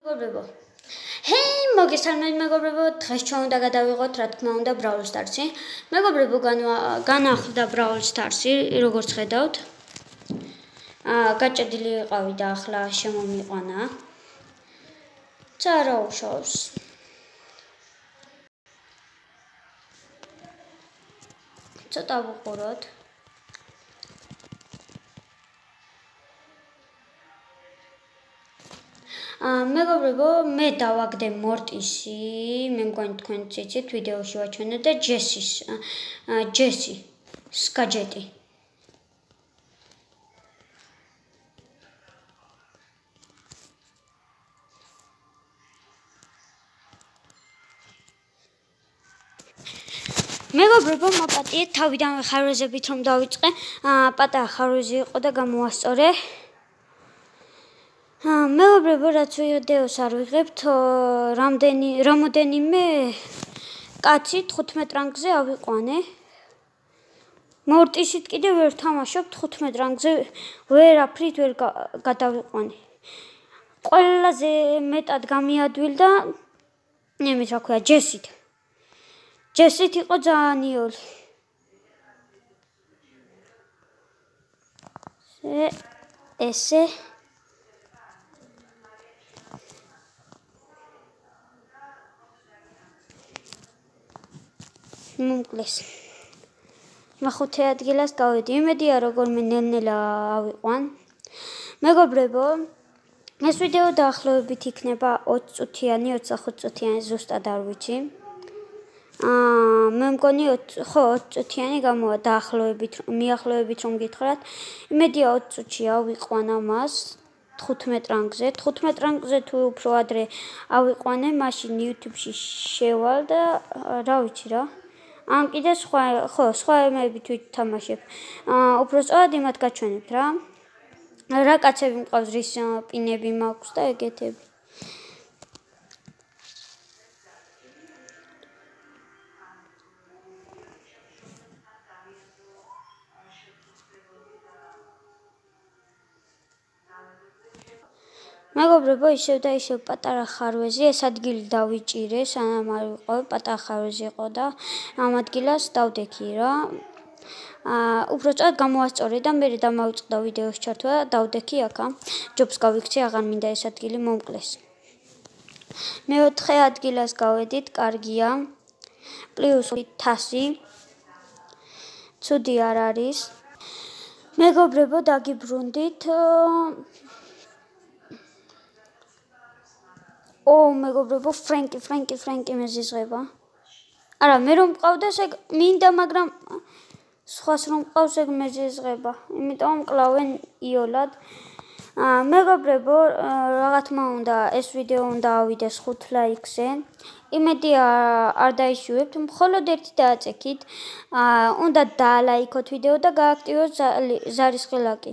მეგობრებო, ჰეი, მოგესალმებით მეგობრებო, დღეს ჩვენ უნდა გადავიღოთ, რა თქმა უნდა, Brawl Stars-ი. მეგობრებო, განახლდა Brawl Stars-ი, როგორც ხედავთ. გაჭედილი ვიყავი და ახლა შემომიყვანა. რა უშავს. ცოტა ვუყუროთ. მეგობრებო, მე დავაგდე მორტისი, მე მგონი თქვენ ციცით, ვიდეოში ვაჩვენე და ჯესი სკაჯეტი. მეგობრებო, მოპატიეთ, თავიდანვე ხარვეზებით რომ დავიწყე, პატარა ხარვეზი იყო და გამოასწორე. მეგობრებო, რაც ვიდეოს არ ვიღებთ, რამოდენიმე კაცი 15 რანგზე ავიყვანე. მორტისით კიდე ვერ თამაშობ, 15 რანგზე ვერაფრით ვერ გადავიყვანე. ყველაზე მეტად გამიადვილდა იმით, რა ქვია, ჯესით. ჯესით იყო ძალიან იული. ესე მომკლეს. მეხუთე ადგილას გავედი. იმედია როგორმე ნელ-ნელა ავიყვან. მეგობრებო, ეს ვიდეო დაახლოებით იქნება 20 წუთიანი, 25 წუთიანი, ზუსტად არ ვიცი. მე მგონი 20 წუთიანი გამოვა მიახლოებით რომ გითხრათ. იმედია 20 წუთში ავიყვანა მას 15 რანგზე. 15 რანგზე თუ უფრო ადრე ავიყვანე, მაშინ YouTube-ში შევალ და რა ვიცი რა. ან კიდე სხვა ემებით ვითამაშებ. უпростоად იმათ გაჩვენებთ რა. რა კაცები მყავს, რის პინები მაქვს და ეგეთები. მეგობრებო, ისევ და ისევ პატარა ხარვეზი, ეს ადგილი დავიჭირე, სანამ არ ვიყავ, პატარა ხარვეზი იყო და ამ ადგილას დავდექი რა. უბრალოდ გამოასწორე და მე დამავიწყდა ვიდეოს ჩართვა და დავდექი აქა. ჯობს გავიქცე, აღარ მინდა ეს ადგილი მომკლეს. მეოთხე ადგილას გავედით, კარგია. პლუს 1000. ცუდი არ არის. მეგობრებო, დაგიბრუნდით. მეგობრებო, ფრენკი მეზიზღება. არა, მე რომ მყავდეს ეგ მინდა, მაგრამ სხვას რომ მყავს ეგ მეზიზღება. იმიტომ მკლავენ იოლად. მეგობრებო, რა თქმა უნდა, ეს ვიდეო უნდა ავიდეს 5 ლაიქზე. იმედია არ დაიშივებთ, მხოლოდ ერთი დააწექით. უნდა დაალაიქოთ ვიდეო და გააქტივოთ ზარის ღილაკი.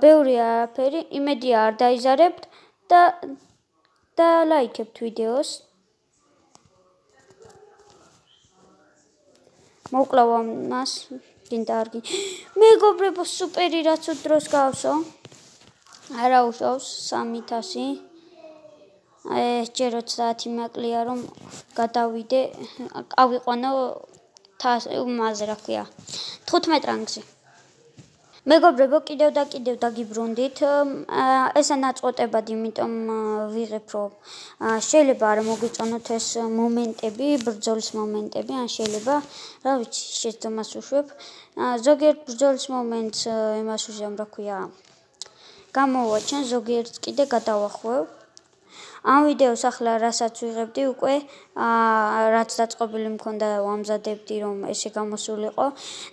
ბევრი არაფერი, იმედია არ დაიზარებთ და ლაიქებთ ვიდეოს. მოკლავ ამას, გინდა არ გინდა. მეგობრებო, სუპერი რაც დროს გავსო. არა უშავს 3000. ჯეროთ 10 მაკლია რომ გადავიდე, ავიყვანო მასზე რა ქვია, 15 რანგზე. მეგობრებო, კიდევ დაგიბრუნდით. ესა ნაწყვეტებად, იმიტომ ვიღებ, რომ შეიძლება არ მოგეწონოთ ეს მომენტები, ბრძოლის მომენტები, ან შეიძლება, რა ვიცი, შეცდომას უშვებ. ზოგიერთ ბრძოლის მომენტს იმას ვუჟამ, რა ქვია, გამოვაჩენ, ზოგიერთ კიდე გადავახვევ. ამ ვიდეოს ახლა რასაც ვიღებდი უკვე, რაც დაწყობილი მქონდა ვამზადებდი რომ ესე გამოსულიყო,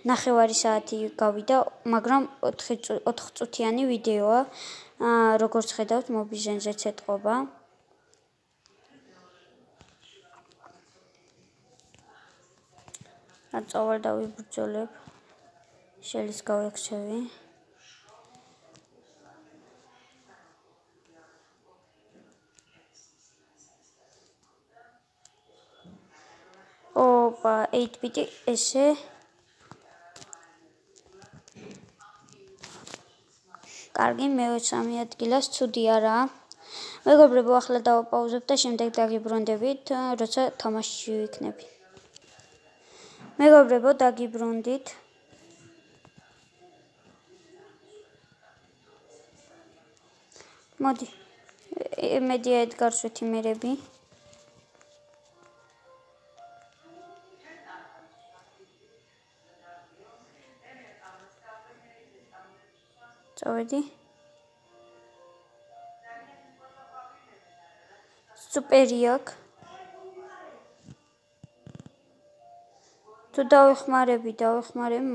9 საათი გავიდა, მაგრამ 4 წუთიანი ვიდეოა. როგორც ხედავთ, მობიჟენზეც ეტყობა. წავალ და ვიბრძოლებ. შელის გავექცევი. ოპა, 8-bit ესე. კარგი, მე 3 ადგილას ცუდი არაა. მეგობრებო, ახლა დავაპაუზებ და შემდეგ დაგიბრუნდებით, როცა თამაშში ვიქნები. მეგობრებო, დაგიბრუნდით. მოდი. მედია ედგარს ვეთიმერები. წავედი. სუპერი აქვს. თუ დავეხმარები,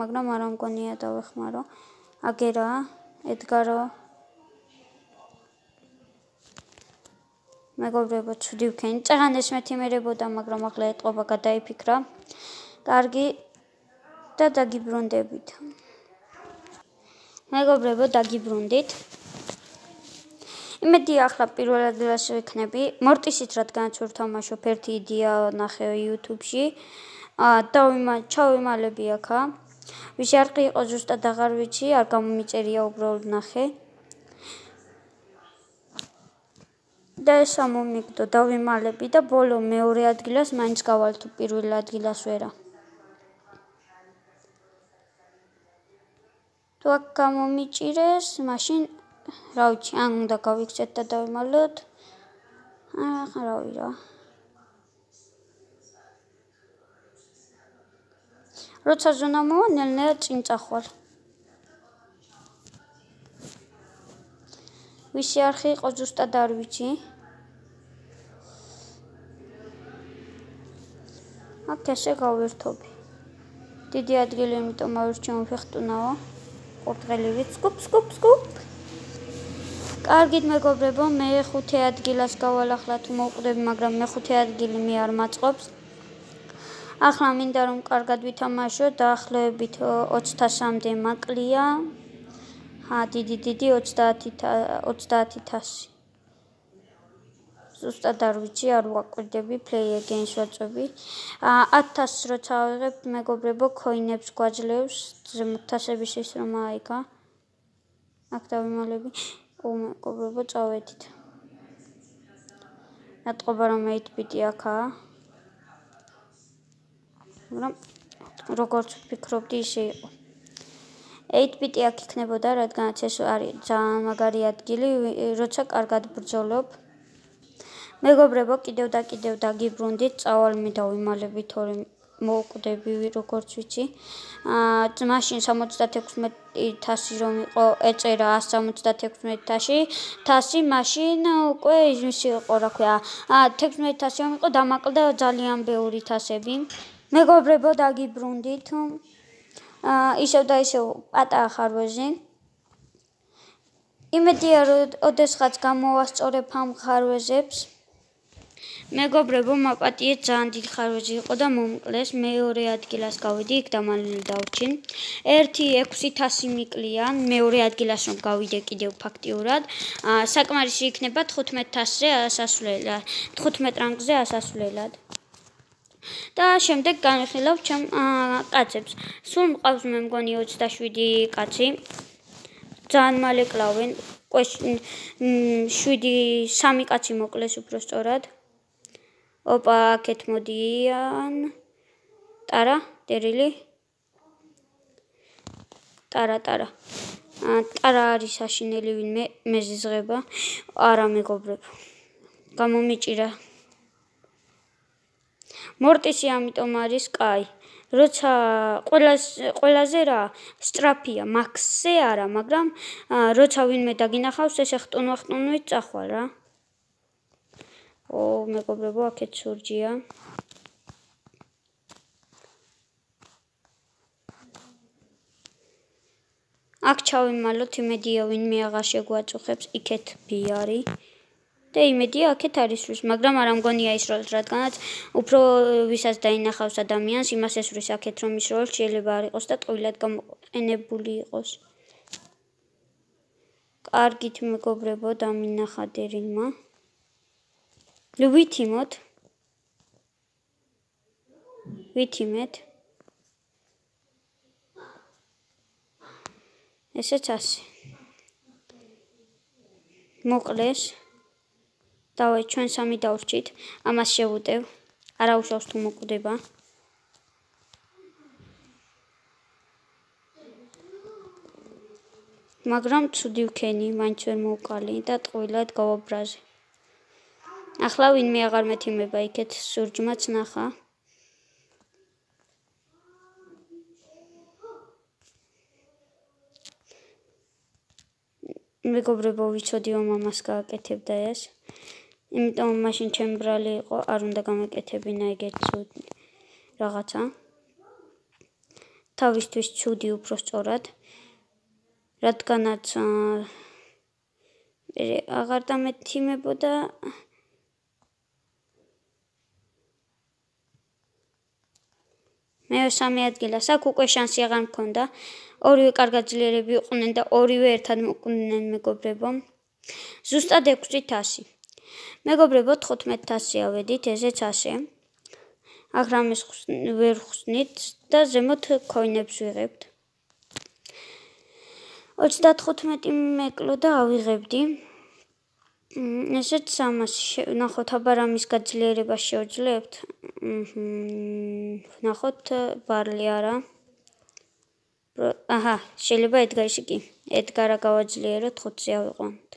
მაგრამ არ ამგონია დავეხმარო. აგერა, ედგარო. მეგობრებო, ცუდი ვქენი. წაღან ეს მეთიმერებოდა, მაგრამ ახლა ეტყობა გადაიფიქრა. კარგი და დაგიბრუნდებით. მეგობრებო, დაგიბრუნდით. იმედია ახლა პირველ ადგილას ვიქნები. მორტისით რადგანაც ვთამაშობ, ერთი იდეა ნახე YouTube-ში. ჩავიმალები აქა. ვისი არყი იყო ზუსტად აღარ ვიცი, არ გამომიწერია უბრალოდ ნახე. და ეს ამომიგდო, დავიმალები და ბოლო მეორე ადგილას მაინც გავალ თუ პირველ ადგილას ვერა. თუ აქ გამომიჭირეს, მაშინ რა ვიცი, ან უნდა გავიქცეთ და დავიმალოთ. რავი რა. როცა ზონა მოვა, ნელ-ნელა წინ წახვალ. ვისი არხი იყო ზუსტად არ ვიცი. აქ ესე გავერთობი. დიდი ადგილი, იმიტომ ავირჩიე ფეხტუნაო. ყურტღელივით სკუპ. კარგით მეგობრებო, მე 5 ადგილას გავალ ახლა თუ მოვკვდები, მაგრამ მე 5 ადგილი მე არ მაწყობს. ახლა მინდა რომ კარგად ვითამაშო, დაახლოებით 20-მდე მაკლია. დიდი 30,000. ზუსტად არ ვიცი, არ ვაკვირდები, play again-ს ვაწვევი. 1000 როცა ავიღებ, მეგობრებო, coin-ებს გვაძლევს, ზემოთასების სისტემა აიქა. აქ დავიმალები. მეგობრებო, წავედით. ეტყობა რომ 8-bit აქაა. მაგრამ როგორც ვფიქრობდი, ისე იყო. 8-bit აქ იქნებოდა, რადგანაც ეს არის ძალიან მაგარი ადგილი, როცა კარგად ბრძოლობ. მეგობრებო, კიდევ დაგიბრუნდით, წავალ მე დავიმალები, თორემ მოვკვდები, როგორც ვიცი. მაშინ 76,000 რომ იყო, ეწერა 176,000, მაშინ უკვე ის იყო, რა ქვია, 16,000 რომ იყო, დამაკლდა ძალიან ბევრი თასები. მეგობრებო, დაგიბრუნდით. ისევ და ისევ პატარა ხარვეზე. იმედია რომ ოდესღაც გამოვასწორებ ამ ხარვეზებს. მეგობრებო, მაპატიეთ ძალიან დიდი ხარვეზი იყო და მომკლეს. მეორე ადგილას გავედი, იქ დამალული დავჩინ. 1,600 მიკლია, მეორე ადგილას რომ გავიდე კიდევ ფაქტიურად. საკმარისი იქნება 15,000-ზე ასასვლელად, 15 რანგზე ასასვლელად. და შემდეგ განვიხილავ ჩემ კაცებს. სულ მყავს მე მგონი 27 კაცი. ძალიან მალე კლავენ. 3 კაცი მოკლეს უფრო სწორად. ოპა, აქეთ მოდიან. ტარა, ტერილი. ტარა. ტარა არის საშინელი ვინმე მეზიზღება. არა მეგობრებო. გამომიჭირა. მორტისი ამიტომ არის კაი. როცა ყველაზე რა სტრაფია, მაქსზე არა, მაგრამ როცა ვინმე დაგინახავს, ესე ხტუნვით წახვალ რა. მეგობრებო, აქეთ სურჯია. აქ ჩავიმალოთ, იმედია ვინმე აღარ შეგვაწუხებს, იქეთ B არის. და იმედია აქეთ არის ვის, მაგრამ არ ამგონია ისროლს, რადგანაც უფრო ვისაც დაინახავს ადამიანს, იმას ესვრის აქეთ რომ ისროლს შეიძლება არ იყოს და ტყუილად გამოყენებული იყოს. კარგით მეგობრებო, დამინახა დერილმა. ვითიმოთ. ვითიმეთ. ესეც ასე. მოკლეს. დავაი ჩვენ სამი დავრჩით, ამას შევუტევ. არა უშავს თუ მოკვდება. მაგრამ ცუდი ვქენი, მაინც ვერ მოვკალი და ტყუილად გავაბრაზე. ახლა ვინმე აღარ მეთიმება იქეთ სურჯმაც ნახა. მეგობრებო ვიცოდიო მამას გააკეთებდა ეს. იმიტომ მაშინ ჩემი ბრალი იყო, არ უნდა გამეკეთებინა ეგეთ რაღაცა. თავისთვის ცუდი უფრო სწორად. რადგანაც აღარ დამეთიმებოდა მე სამი ადგილას აქ უკვე შანსი აღარ მქონდა. ორივე კარგად ძლიერები იყვნენ და ორივე ერთად მოკვდნენ მეგობრებო. ზუსტად 6,100. მეგობრებო 15,000 ავედით, ესეც ასე. აქ რამეს ვერ ხსნით და ზემოთ ქოინებს ვიღებთ. 35 მეკლო და ავიღებდი. ესეც 300 ნახოთ აბა რამის გაძლიერება შევძლებთ. ნახოთ ბარლი არა. აჰა, შეიძლება ედგარში კი. ედგარა გავაძლიეროთ 20-ზე ავიყვანოთ.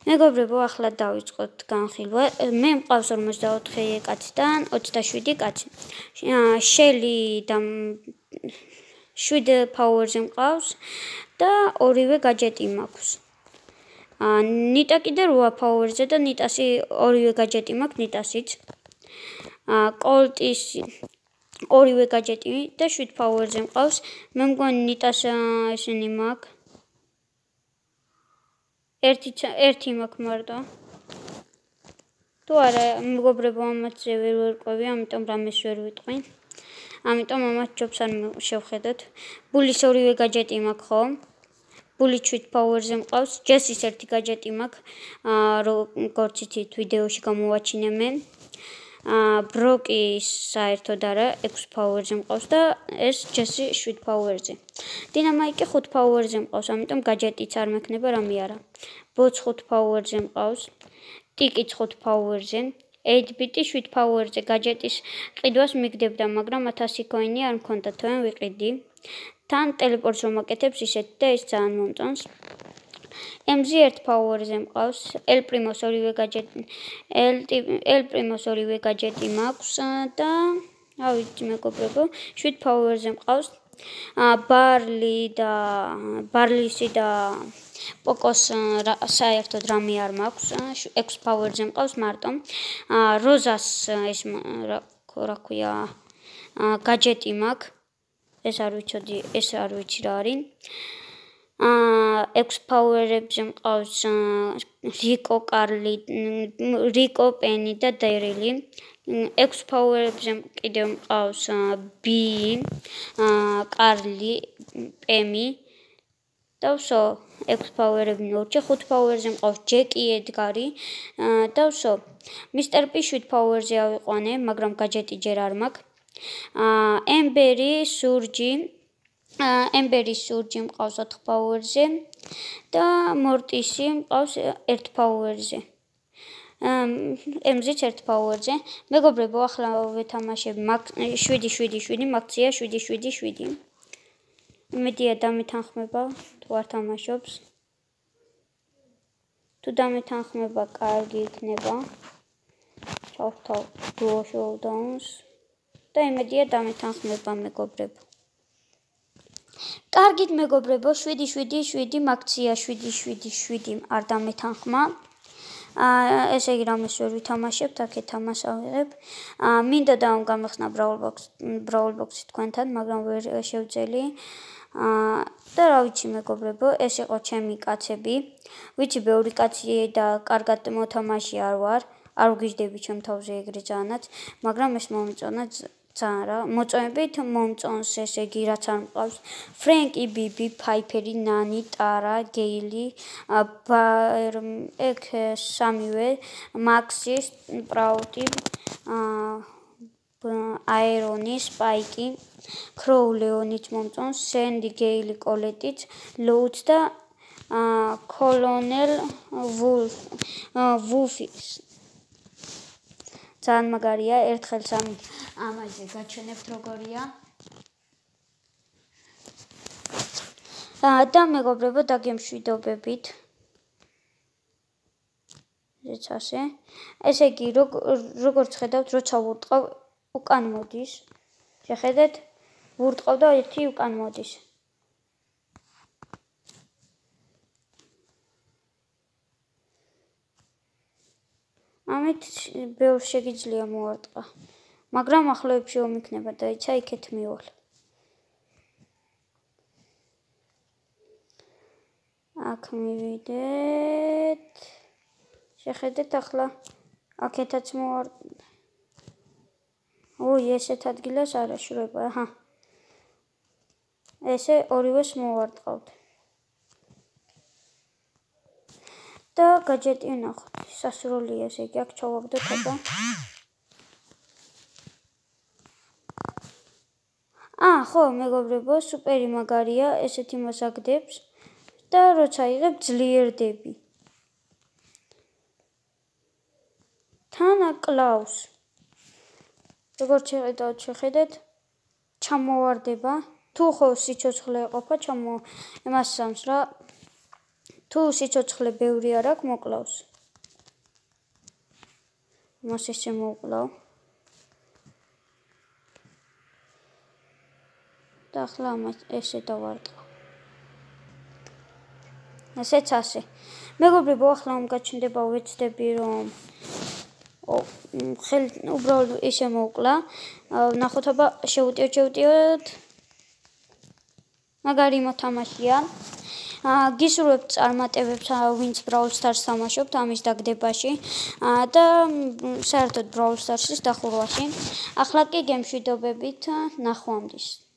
მეგობრებო, ახლა დავიწყოთ განხილვა. მე მყავს 44 კაციდან 27 კაცი. შელი და 7 power-ზე მყავს და ორივე gadget-ი მაქვს. ნიტა კიდე 8 power-ზე და ნიტასი ორივე gadget-ი მაქვს, ნიტასიც. კოლტის ორივე gadget-ი და 7 power-ზე მყავს. მე მგონი ნიტას ესენი მაქვს. ერთი მაქვს მარტო. თუ არა, მეგობრებო, ამაზე ვერ ვერკვევი, ამიტომ რამეს ვერ ვიტყვი. ამიტომ ამას ჯობს არ შევხედოთ. ბულის ორივე gadget-ი მაქვს, ხო? ბული 7 power-ზე მყავს. ჯესის ერთი gadget-ი მაქვს. როგორც იცით, ვიდეოში გამოვაჩინე მე. ბროკის საერთოდ არა 6 power-ზე მყავს და ეს ჯესი 7 power-ზე. დინამაიკი 5 power-ზე მყავს, ამიტომ gadget-იც არ მექნება რამე არა. ბოც 5 power-ზე მყავს, ტიკიც 5 power-ზე, 8-bit-ი 7 power-ზე gadget-ის ყიდვას მიგდებდა, მაგრამ 1000 coin-ი არ მქონდა, თვენ ვიყიდი. თან ტელეპორტს რომ აკეთებს ისეთ და ეს ძალიან მომწონს. MZ 1 power-ზე მყავს, El Primos ორივე gadget-ი მაქვს და ავიცი მეგობრებო, 7 power-ზე მყავს. ბარლისი და პოკოს საერთოდ რამე არ მაქვს, 6 power-ზე მყავს მარტო. როზას ეს რა ქვია, gadget-ი მაქვს. ეს არ ვიცი რა არის. 6 power-ებზე მყავს რიკო, პენი და დერილი. 6 power-ებზე კიდევ მყავს ბი, კარლი, პემი და ვსო 6 power-ები მოვჭე. 5 power-ზე მყავს ჯეკი, ედგარი და ვსო მისტერ პი 7 power-ზე ავიყვანე, მაგრამ gadget-ი ჯერ არ მაქვს. ემბერის სურჯი მყავს 4 power-ზე და მორტისი მყავს 1 power-ზე. MZ-ც 1 power-ზე. მეგობრებო, ახლა ვეთამაშებ 7-7-7, მაქცია 7-7-7. იმედია დამეთანხმება, თუ არ თამაშობს. თუ დამეთანხმება, კარგი იქნება. ჩავთავ duo showdowns და იმედია დამეთანხმება მეგობრებო. კარგით მეგობრებო, 7-7-7 მაქცია 7-7-7 არ დამეთანხმა. ესე იგი რამეს ვერ ვითამაშებთ, აქეთ ამას ავიღებ. მინდა გამეხსნა Brawl Box-ი თქვენთან, მაგრამ ვერ შევძელი. და რა ვიცი მეგობრებო, ეს იყო ჩემი კაცები. ვიცი ბევრი კაცი და კარგად მოთამაშე არ ვარ. არ ვგიჟდები ჩემ თავზე ეგრე ძალიანაც, მაგრამ ეს მომწონა ძალიან რა. მოწონებით მომწონს, ესე იგი რაც არ მყავს. ფრენკი, ბიბი, ფაიფერი, ნანი, ტარა, გეილი, ეგ სამივე, მაქსი, პრაუტი, აერონი, სპაიკი, ქროუ, ლეონიც მომწონს, სენდი, გეილი, კოლეტიც, ლოუც და Colonel Wolfis. ძალიან მაგარია, ერთხელ სამი ამაზე გაჩვენებთ როგორია. და მეგობრებო, დაგემშვიდობებით. ასე. ესე იგი, როგორც ხედავთ, როცა ვურტყავ, უკან მოდის. შეხედეთ, ვურტყავ და ერთი უკან მოდის. ამით ბევრ შეგიძლია მოვარტყა. მაგრამ ახლოებში რომ იქნება და იცი იქეთ მივალ. აქ მივიდეთ. შეხედეთ ახლა აქეთაც მოვარტყა. ესეთ ადგილას არ აშურება, აჰა. ესე ორივეს მოვარტყავთ. და გაჯეტი ვნახოთ. სასროლია ესე იგი, აქ ჩავაგდოთ აბა. ხო, მეგობრებო, სუპერი მაგარია, ესეთი მოსაგდებს და როცა იღებ ძლიერდები. თან აკლავს. როგორც შეხედეთ, ჩამოვარდება. თუ ხო სიცოცხლე ეყოფა, იმას სამს რა. თუ სიცოცხლე ბევრი არ აქვს, მოკლავს. მას ესე მოკლავ. და ახლა ესე დავარტყავ. ესეც ასე. მეგობრებო, ახლა გაჩნდება ვეცდები რომ უბრალოდ ისე მოვკლა. ნახოთ აბა შევუტიოთ. მაგარი მოთამაშეა. გისურვებთ წარმატებებს, ვინც Brawl Stars თამაშობთ ამის დაგდებაში და საერთოდ Brawl Stars-ის დახურვაში. ახლა კი გემშვიდობებით, ნახვამდის.